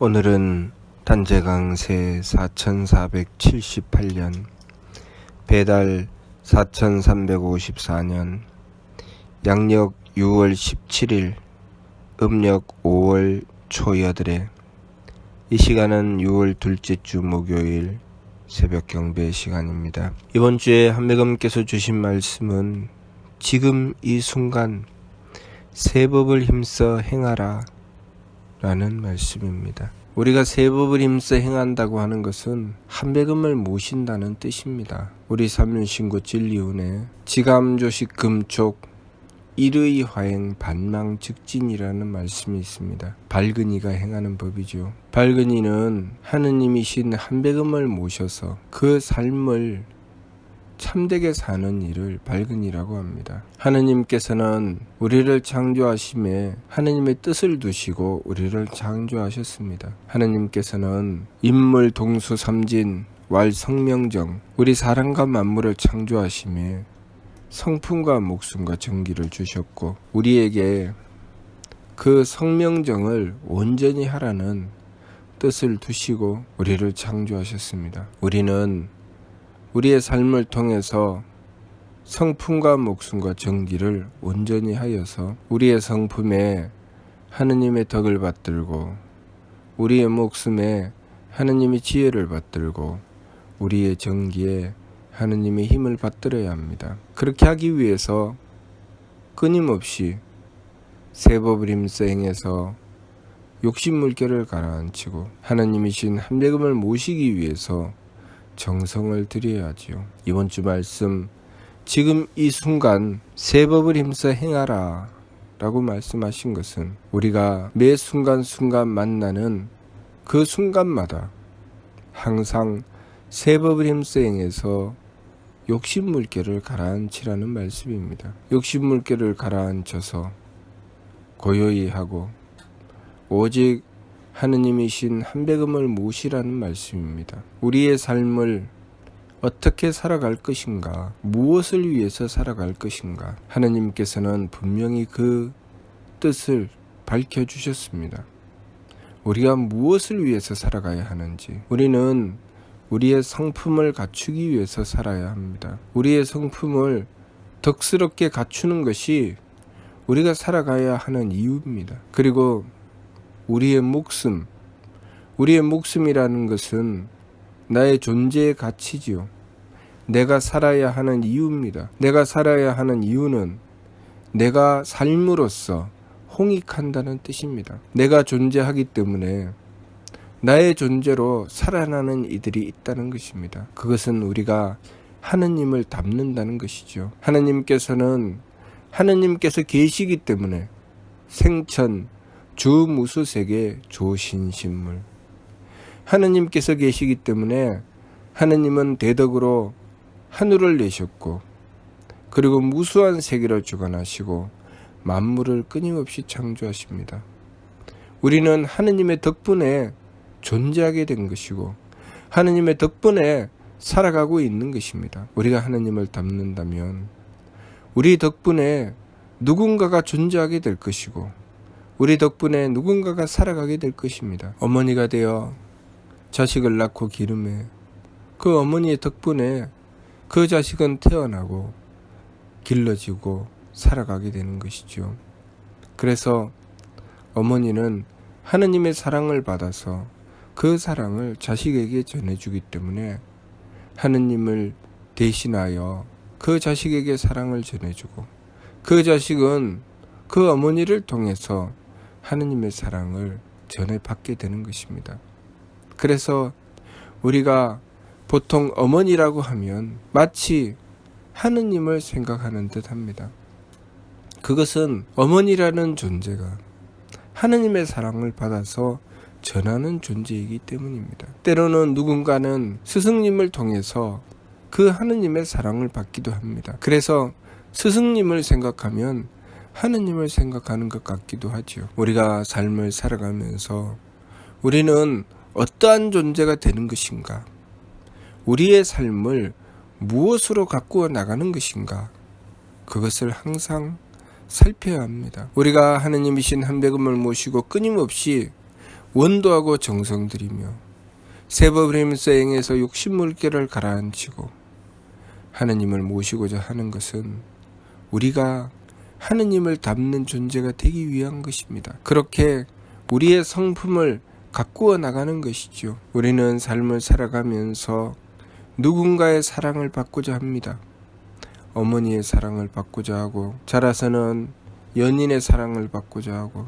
오늘은 단재강세 4478년 배달 4354년 양력 6월 17일 음력 5월 초여들에 이 시간은 6월 둘째 주 목요일 새벽 경배 시간입니다. 이번 주에 한매금께서 주신 말씀은 지금 이 순간 새 법을 힘써 행하라 라는 말씀입니다. 우리가 새 법을 힘써 행한다고 하는 것은 한매금을 모신다는 뜻입니다. 우리 삼륜신고 진리운에 지감조식 금촉 일의 화행 반망즉진이라는 말씀이 있습니다. 밝은이가 행하는 법이죠. 밝은이는 하느님이신 한매금을 모셔서 그 삶을 참되게 사는 일을 밝은이라고 합니다. 하느님께서는 우리를 창조하심에 하느님의 뜻을 두시고 우리를 창조하셨습니다. 하느님께서는 인물 동수 삼진 왈 성명정 우리 사람과 만물을 창조하심에 성품과 목숨과 정기를 주셨고 우리에게 그 성명정을 온전히 하라는 뜻을 두시고 우리를 창조하셨습니다. 우리는 우리의 삶을 통해서 성품과 목숨과 정기를 온전히 하여서 우리의 성품에 하느님의 덕을 받들고 우리의 목숨에 하느님의 지혜를 받들고 우리의 정기에 하느님의 힘을 받들어야 합니다. 그렇게 하기 위해서 끊임없이 새 법을 힘써 행해서 욕심물결을 가라앉히고 하느님이신 한매금을 모시기 위해서 정성을 들여야지요. 이번 주 말씀 지금 이 순간 새 법을 힘써 행하라 라고 말씀하신 것은 우리가 매 순간순간 만나는 그 순간마다 항상 새 법을 힘써 행해서 욕심물결을 가라앉히라는 말씀입니다. 욕심물결을 가라앉혀서 고요히 하고 오직 하느님이신 한매금을 모시라는 말씀입니다. 우리의 삶을 어떻게 살아갈 것인가, 무엇을 위해서 살아갈 것인가, 하느님께서는 분명히 그 뜻을 밝혀주셨습니다. 우리가 무엇을 위해서 살아가야 하는지, 우리는 우리의 성품을 갖추기 위해서 살아야 합니다. 우리의 성품을 덕스럽게 갖추는 것이 우리가 살아가야 하는 이유입니다. 그리고 우리의 목숨이라는 것은 나의 존재의 가치지요. 내가 살아야 하는 이유입니다. 내가 살아야 하는 이유는 내가 삶으로써 홍익한다는 뜻입니다. 내가 존재하기 때문에 나의 존재로 살아나는 이들이 있다는 것입니다. 그것은 우리가 하느님을 닮는다는 것이죠. 하느님께서 계시기 때문에 생천 주무수세계 조신신물 하느님께서 계시기 때문에 하느님은 대덕으로 하늘을 내셨고 그리고 무수한 세계를 주관하시고 만물을 끊임없이 창조하십니다. 우리는 하느님의 덕분에 존재하게 된 것이고 하느님의 덕분에 살아가고 있는 것입니다. 우리가 하느님을 닮는다면 우리 덕분에 누군가가 존재하게 될 것이고 우리 덕분에 누군가가 살아가게 될 것입니다. 어머니가 되어 자식을 낳고 기르매 그 어머니의 덕분에 그 자식은 태어나고 길러지고 살아가게 되는 것이죠. 그래서 어머니는 하느님의 사랑을 받아서 그 사랑을 자식에게 전해주기 때문에 하느님을 대신하여 그 자식에게 사랑을 전해주고 그 자식은 그 어머니를 통해서 하느님의 사랑을 전해받게 되는 것입니다. 그래서 우리가 보통 어머니라고 하면 마치 하느님을 생각하는 듯 합니다. 그것은 어머니라는 존재가 하느님의 사랑을 받아서 전하는 존재이기 때문입니다. 때로는 누군가는 스승님을 통해서 그 하느님의 사랑을 받기도 합니다. 그래서 스승님을 생각하면 하느님을 생각하는 것 같기도 하지요. 우리가 삶을 살아가면서 우리는 어떠한 존재가 되는 것인가? 우리의 삶을 무엇으로 가꾸어 나가는 것인가? 그것을 항상 살펴야 합니다. 우리가 하느님이신 한매금을 모시고 끊임없이 원도하고 정성 들이며 세법을 힘써 행해서 욕심물결을 가라앉히고 하느님을 모시고자 하는 것은 우리가 하느님을 닮는 존재가 되기 위한 것입니다. 그렇게 우리의 성품을 가꾸어 나가는 것이죠. 우리는 삶을 살아가면서 누군가의 사랑을 받고자 합니다. 어머니의 사랑을 받고자 하고, 자라서는 연인의 사랑을 받고자 하고,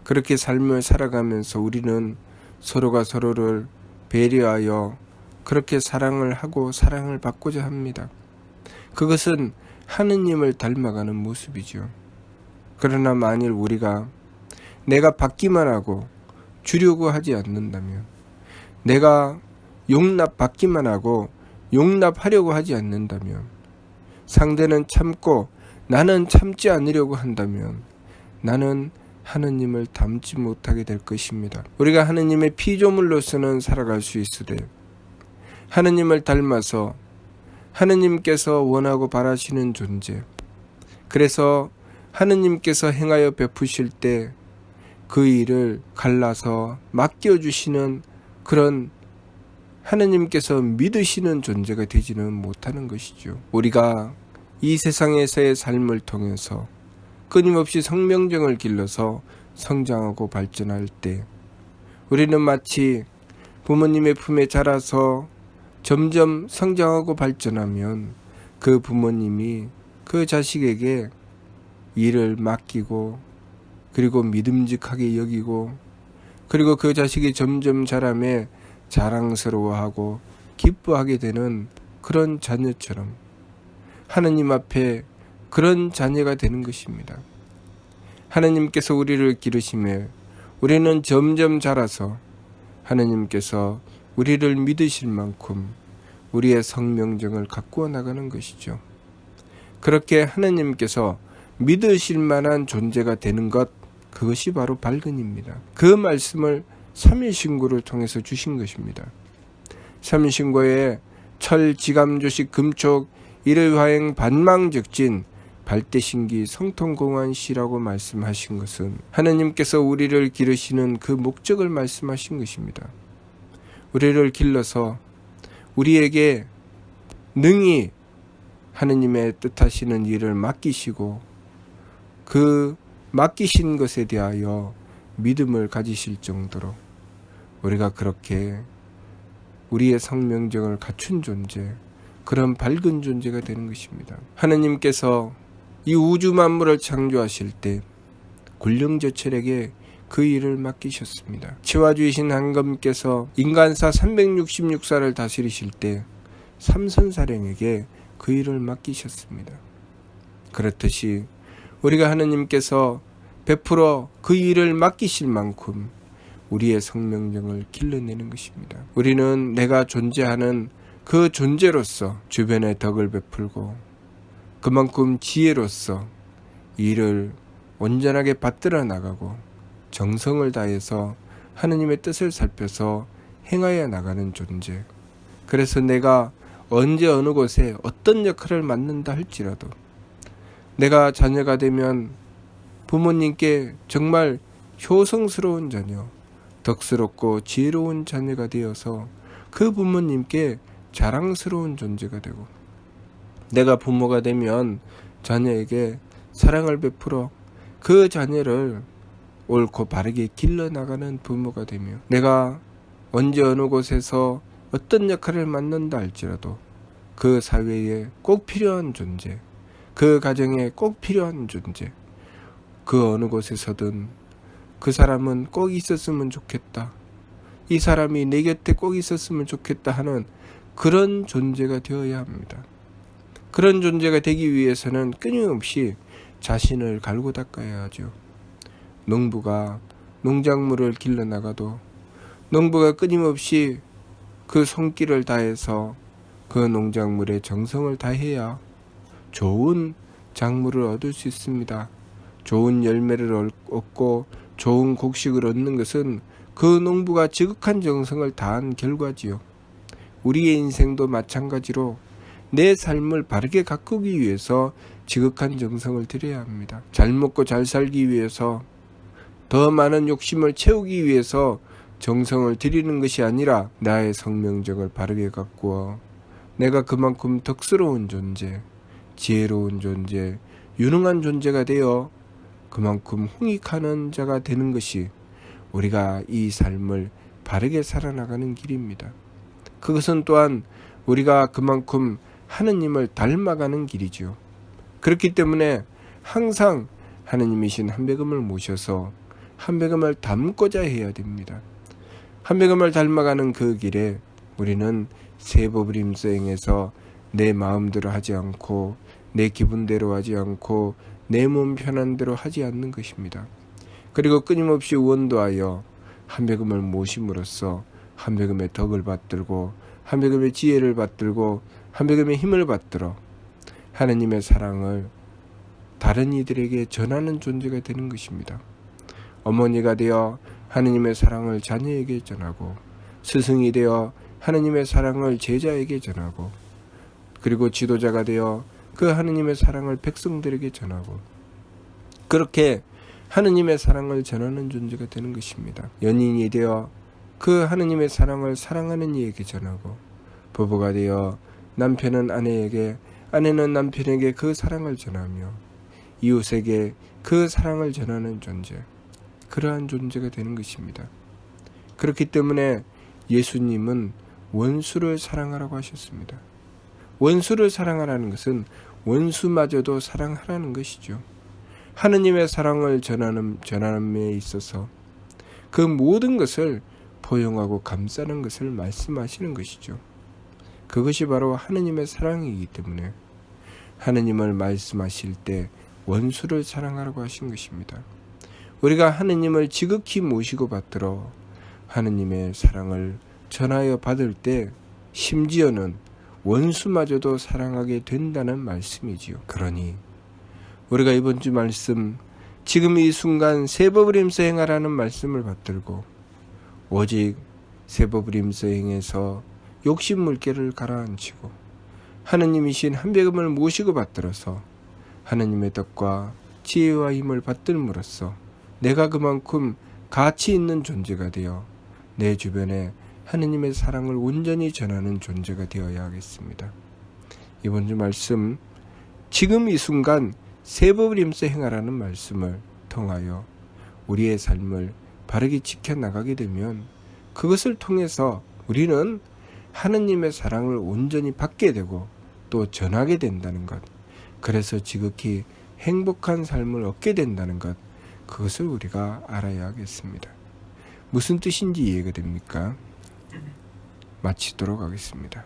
그렇게 삶을 살아가면서 우리는 서로가 서로를 배려하여 그렇게 사랑을 하고 사랑을 받고자 합니다. 그것은 하느님을 닮아가는 모습이죠. 그러나 만일 우리가 내가 받기만 하고 주려고 하지 않는다면, 내가 용납받기만 하고 용납하려고 하지 않는다면, 상대는 참고 나는 참지 않으려고 한다면 나는 하느님을 닮지 못하게 될 것입니다. 우리가 하느님의 피조물로서는 살아갈 수 있으되 하느님을 닮아서 하느님께서 원하고 바라시는 존재, 그래서 하느님께서 행하여 베푸실 때 그 일을 갈라서 맡겨주시는 그런 하느님께서 믿으시는 존재가 되지는 못하는 것이죠. 우리가 이 세상에서의 삶을 통해서 끊임없이 성명정을 길러서 성장하고 발전할 때 우리는 마치 부모님의 품에 자라서 점점 성장하고 발전하면 그 부모님이 그 자식에게 일을 맡기고 그리고 믿음직하게 여기고, 그리고 그 자식이 점점 자라매 자랑스러워하고 기뻐하게 되는 그런 자녀처럼 하느님 앞에 그런 자녀가 되는 것입니다. 하느님께서 우리를 기르심에 우리는 점점 자라서 하느님께서 우리를 믿으실 만큼 우리의 성명정을 가꾸어 나가는 것이죠. 그렇게 하느님께서 믿으실 만한 존재가 되는 것, 그것이 바로 발근입니다. 그 말씀을 삼일신고를 통해서 주신 것입니다. 삼일신고에 철, 지감, 조식, 금촉, 일의화행, 반망적진, 발대신기, 성통공안시라고 말씀하신 것은 하느님께서 우리를 기르시는 그 목적을 말씀하신 것입니다. 우리를 길러서 우리에게 능히 하느님의 뜻하시는 일을 맡기시고 그 맡기신 것에 대하여 믿음을 가지실 정도로 우리가 그렇게 우리의 성명정을 갖춘 존재, 그런 밝은 존재가 되는 것입니다. 하느님께서 이 우주 만물을 창조하실 때 굴령저철에게 그 일을 맡기셨습니다. 치와주이신 한검께서 인간사 366사를 다스리실 때 삼선사령에게 그 일을 맡기셨습니다. 그렇듯이 우리가 하느님께서 베풀어 그 일을 맡기실 만큼 우리의 성명정을 길러내는 것입니다. 우리는 내가 존재하는 그 존재로서 주변에 덕을 베풀고 그만큼 지혜로서 일을 온전하게 받들어 나가고 정성을 다해서 하느님의 뜻을 살펴서 행하여 나가는 존재. 그래서 내가 언제 어느 곳에 어떤 역할을 맡는다 할지라도 내가 자녀가 되면 부모님께 정말 효성스러운 자녀, 덕스럽고 지혜로운 자녀가 되어서 그 부모님께 자랑스러운 존재가 되고, 내가 부모가 되면 자녀에게 사랑을 베풀어 그 자녀를 옳고 바르게 길러나가는 부모가 되며, 내가 언제 어느 곳에서 어떤 역할을 맡는다 할지라도 그 사회에 꼭 필요한 존재, 그 가정에 꼭 필요한 존재, 그 어느 곳에서든 그 사람은 꼭 있었으면 좋겠다, 이 사람이 내 곁에 꼭 있었으면 좋겠다 하는 그런 존재가 되어야 합니다. 그런 존재가 되기 위해서는 끊임없이 자신을 갈고 닦아야 하죠. 농부가 농작물을 길러나가도 농부가 끊임없이 그 손길을 다해서 그 농작물에 정성을 다해야 좋은 작물을 얻을 수 있습니다. 좋은 열매를 얻고 좋은 곡식을 얻는 것은 그 농부가 지극한 정성을 다한 결과지요. 우리의 인생도 마찬가지로 내 삶을 바르게 가꾸기 위해서 지극한 정성을 들여야 합니다. 잘 먹고 잘 살기 위해서 더 많은 욕심을 채우기 위해서 정성을 들이는 것이 아니라 나의 성명적을 바르게 가꾸어 내가 그만큼 덕스러운 존재, 지혜로운 존재, 유능한 존재가 되어 그만큼 홍익하는 자가 되는 것이 우리가 이 삶을 바르게 살아나가는 길입니다. 그것은 또한 우리가 그만큼 하느님을 닮아가는 길이죠. 그렇기 때문에 항상 하느님이신 한백음을 모셔서 한백음을 닮고자 해야 됩니다. 한백음을 닮아가는 그 길에 우리는 세법을 힘써 행해서 내 마음대로 하지 않고 내 기분대로 하지 않고 내 몸 편한 대로 하지 않는 것입니다. 그리고 끊임없이 원도하여 한백음을 모심으로써 한백음의 덕을 받들고 한백음의 지혜를 받들고 한백음의 힘을 받들어 하느님의 사랑을 다른 이들에게 전하는 존재가 되는 것입니다. 어머니가 되어 하느님의 사랑을 자녀에게 전하고 스승이 되어 하느님의 사랑을 제자에게 전하고 그리고 지도자가 되어 그 하느님의 사랑을 백성들에게 전하고 그렇게 하느님의 사랑을 전하는 존재가 되는 것입니다. 연인이 되어 그 하느님의 사랑을 사랑하는 이에게 전하고 부부가 되어 남편은 아내에게 아내는 남편에게 그 사랑을 전하며 이웃에게 그 사랑을 전하는 존재, 그러한 존재가 되는 것입니다. 그렇기 때문에 예수님은 원수를 사랑하라고 하셨습니다. 원수를 사랑하라는 것은 원수마저도 사랑하라는 것이죠. 하느님의 사랑을 전함에 있어서 그 모든 것을 포용하고 감싸는 것을 말씀하시는 것이죠. 그것이 바로 하느님의 사랑이기 때문에 하느님을 말씀하실 때 원수를 사랑하라고 하신 것입니다. 우리가 하느님을 지극히 모시고 받들어 하느님의 사랑을 전하여 받을 때 심지어는 원수마저도 사랑하게 된다는 말씀이지요. 그러니 우리가 이번 주 말씀 지금 이 순간 세법을 힘써 행하라는 말씀을 받들고 오직 세법을 힘써 행해서 욕심 물결을 가라앉히고 하느님이신 한백음을 모시고 받들어서 하느님의 덕과 지혜와 힘을 받들므로써 내가 그만큼 가치 있는 존재가 되어 내 주변에 하느님의 사랑을 온전히 전하는 존재가 되어야 하겠습니다. 이번 주 말씀 지금 이 순간 세법을 힘써 행하라는 말씀을 통하여 우리의 삶을 바르게 지켜나가게 되면 그것을 통해서 우리는 하느님의 사랑을 온전히 받게 되고 또 전하게 된다는 것, 그래서 지극히 행복한 삶을 얻게 된다는 것, 그것을 우리가 알아야 하겠습니다. 무슨 뜻인지 이해가 됩니까? 마치도록 하겠습니다.